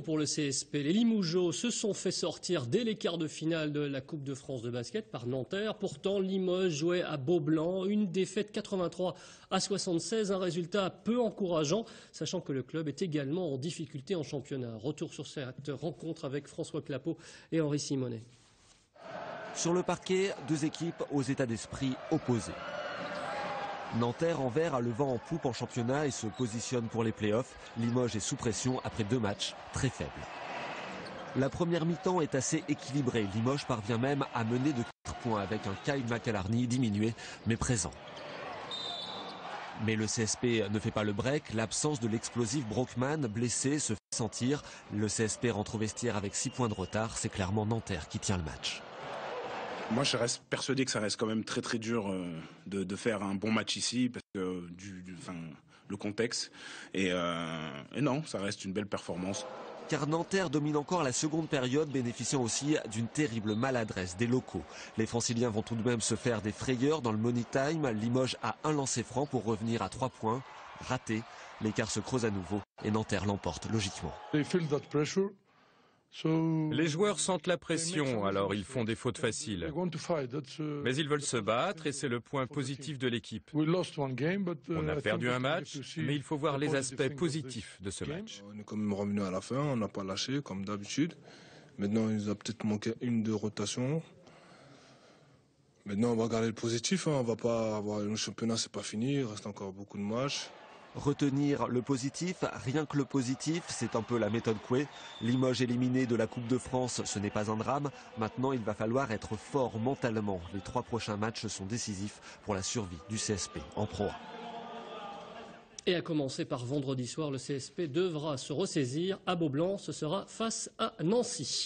pour le CSP. Les Limougeaux se sont fait sortir dès les quarts de finale de la Coupe de France de basket par Nanterre. Pourtant, Limoges jouait à Beaublanc, une défaite 83-76, un résultat peu encourageant, sachant que le club est également en difficulté en championnat. Retour sur cette rencontre avec François Clapeau et Henri Simonet. Sur le parquet, deux équipes aux états d'esprit opposés. Nanterre en vert a le vent en poupe en championnat et se positionne pour les playoffs. Limoges est sous pression après 2 matchs très faibles. La première mi-temps est assez équilibrée. Limoges parvient même à mener de 4 points avec un Kyle McAlarney diminué mais présent. Mais le CSP ne fait pas le break. L'absence de l'explosif Brockman blessé se fait sentir. Le CSP rentre au vestiaire avec 6 points de retard. C'est clairement Nanterre qui tient le match. Moi, je reste persuadé que ça reste quand même très très dur de faire un bon match ici parce que le contexte et non, ça reste une belle performance. Car Nanterre domine encore la seconde période, bénéficiant aussi d'une terrible maladresse des locaux. Les Franciliens vont tout de même se faire des frayeurs dans le money time. Limoges a un lancer franc pour revenir à 3 points. Raté, l'écart se creuse à nouveau et Nanterre l'emporte logiquement. Les joueurs sentent la pression, alors ils font des fautes faciles. Mais ils veulent se battre et c'est le point positif de l'équipe. On a perdu un match, mais il faut voir les aspects positifs de ce match. On est quand même revenu à la fin, on n'a pas lâché comme d'habitude. Maintenant, il nous a peut-être manqué 1-2 rotations. Maintenant, on va garder le positif. On va pas avoir le championnat, c'est pas fini. Il reste encore beaucoup de matchs. Retenir le positif, rien que le positif, c'est un peu la méthode Coué. Limoges éliminé de la Coupe de France, ce n'est pas un drame. Maintenant, il va falloir être fort mentalement. Les 3 prochains matchs sont décisifs pour la survie du CSP en Pro A. Et à commencer par vendredi soir, le CSP devra se ressaisir à Beaublanc. Ce sera face à Nancy.